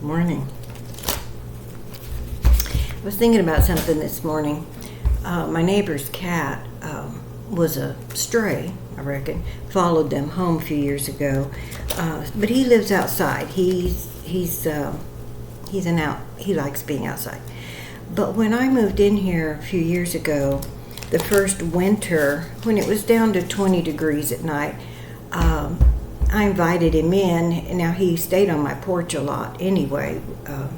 Morning. I was thinking about something this morning. My neighbor's cat was a stray, I reckon. Followed them home a few years ago, but he lives outside. He likes being outside. But when I moved in here a few years ago, the first winter, when it was down to 20 degrees at night, I invited him in, and now he stayed on my porch a lot anyway.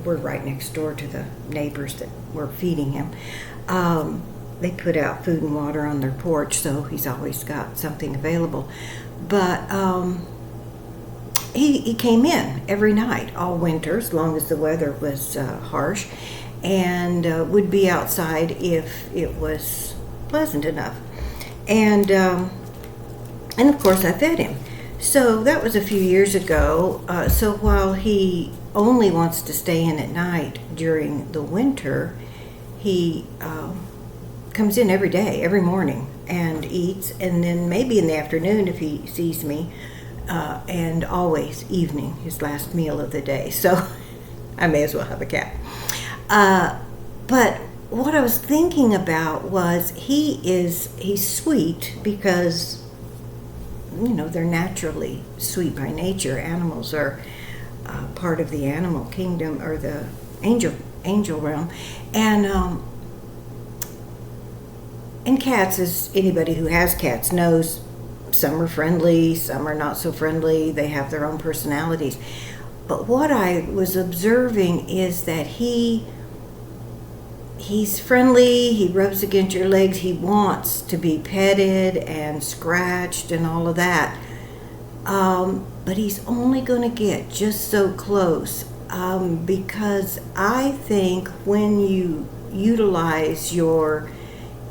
We're right next door to the neighbors that were feeding him. They put out food and water on their porch, so he's always got something available. But he came in every night, all winter, as long as the weather was harsh, and would be outside if it was pleasant enough. And of course I fed him. So that was a few years ago. So while he only wants to stay in at night during the winter, he comes in every day, every morning, and eats, and then maybe in the afternoon if he sees me, and always evening, his last meal of the day. So I may as well have a cat. But what I was thinking about was he's sweet because they're naturally sweet by nature. Animals are part of the animal kingdom, or the angel realm, and cats, as anybody who has cats knows, some are friendly, some are not so friendly. They have their own personalities. But what I was observing is that he's friendly, he rubs against your legs, he wants to be petted and scratched and all of that. But he's only going to get just so close, because I think when you utilize your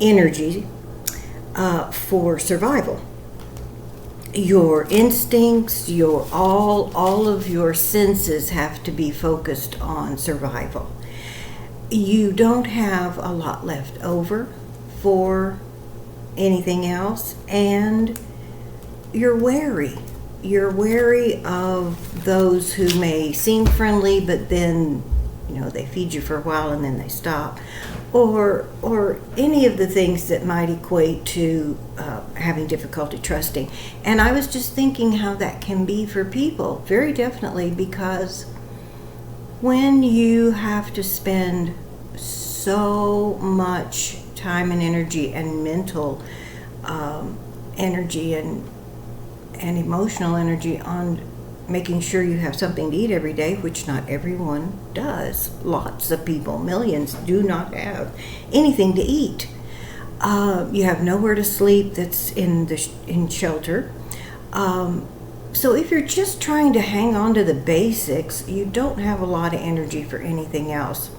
energy for survival, your instincts, all of your senses have to be focused on survival. You don't have a lot left over for anything else, and you're wary. You're wary of those who may seem friendly, but then, they feed you for a while and then they stop, or any of the things that might equate to having difficulty trusting. And I was just thinking how that can be for people, very definitely, because when you have to spend so much time and energy and mental energy and emotional energy on making sure you have something to eat every day, which not everyone does. Lots of people, millions, do not have anything to eat. You have nowhere to sleep that's in shelter. So if you're just trying to hang on to the basics, you don't have a lot of energy for anything else.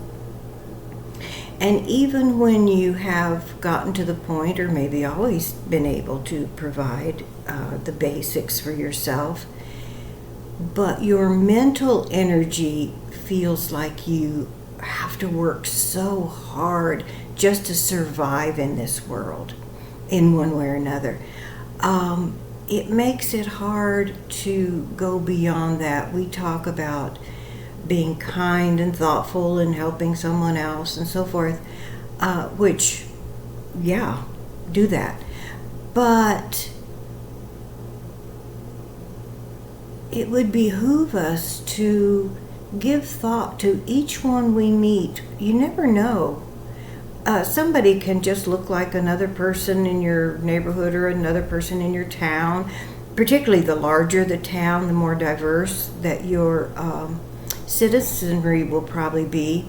And even when you have gotten to the point, or maybe always been able to provide the basics for yourself, but your mental energy feels like you have to work so hard just to survive in this world in one way or another. It makes it hard to go beyond that. We talk about being kind and thoughtful and helping someone else and so forth, which, yeah, do that. But it would behoove us to give thought to each one we meet. You never know. Somebody can just look like another person in your neighborhood or another person in your town. Particularly the larger the town, the more diverse that your citizenry will probably be.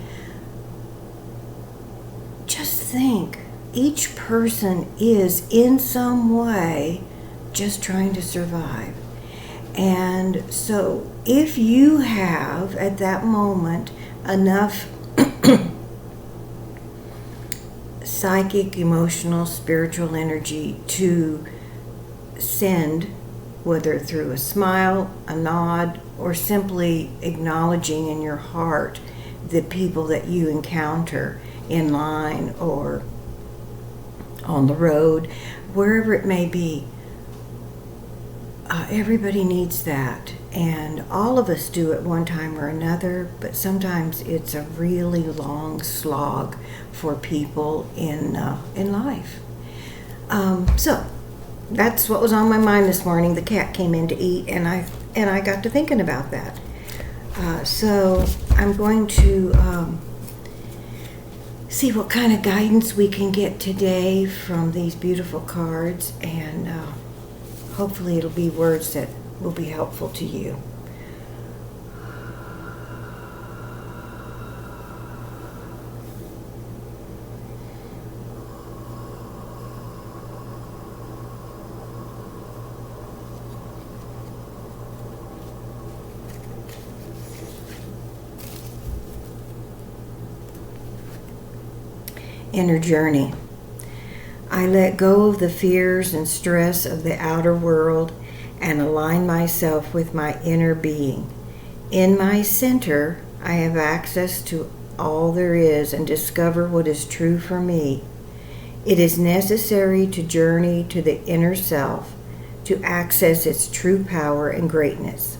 Just think, each person is in some way just trying to survive. And so if you have at that moment enough psychic, emotional, spiritual energy to send, whether through a smile, a nod, or simply acknowledging in your heart the people that you encounter in line or on the road, wherever it may be, Everybody needs that, and all of us do at one time or another, but sometimes it's a really long slog for people in life. So that's what was on my mind this morning. The cat came in to eat, and I got to thinking about that. So I'm going to see what kind of guidance we can get today from these beautiful cards, and hopefully it'll be words that will be helpful to you. Inner journey. I let go of the fears and stress of the outer world and align myself with my inner being. In my center, I have access to all there is and discover what is true for me. It is necessary to journey to the inner self to access its true power and greatness.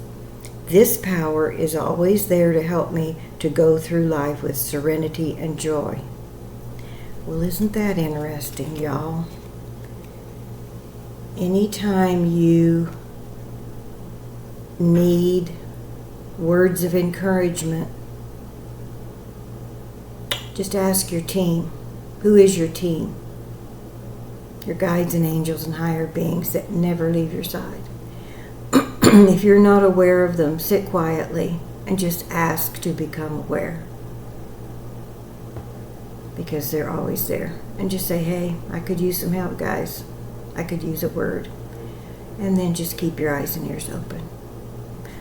This power is always there to help me to go through life with serenity and joy. Well, isn't that interesting, y'all? Anytime you need words of encouragement, just ask your team. Who is your team? Your guides and angels and higher beings that never leave your side. If you're not aware of them, sit quietly and just ask to become aware. Because they're always there. And just say, hey, I could use some help, guys. I could use a word. And then just keep your eyes and ears open.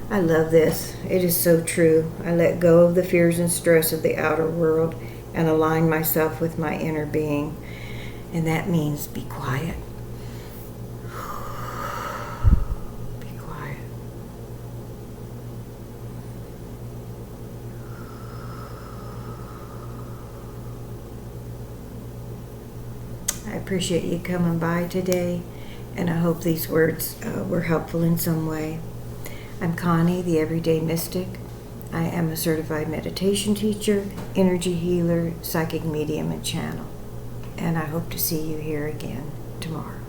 I love this. It is so true. I let go of the fears and stress of the outer world and align myself with my inner being. And that means be quiet. Be quiet. I appreciate you coming by today, and I hope these words were helpful in some way. I'm Connie, the Everyday Mystic. I am a certified meditation teacher, energy healer, psychic medium, and channel. And I hope to see you here again tomorrow.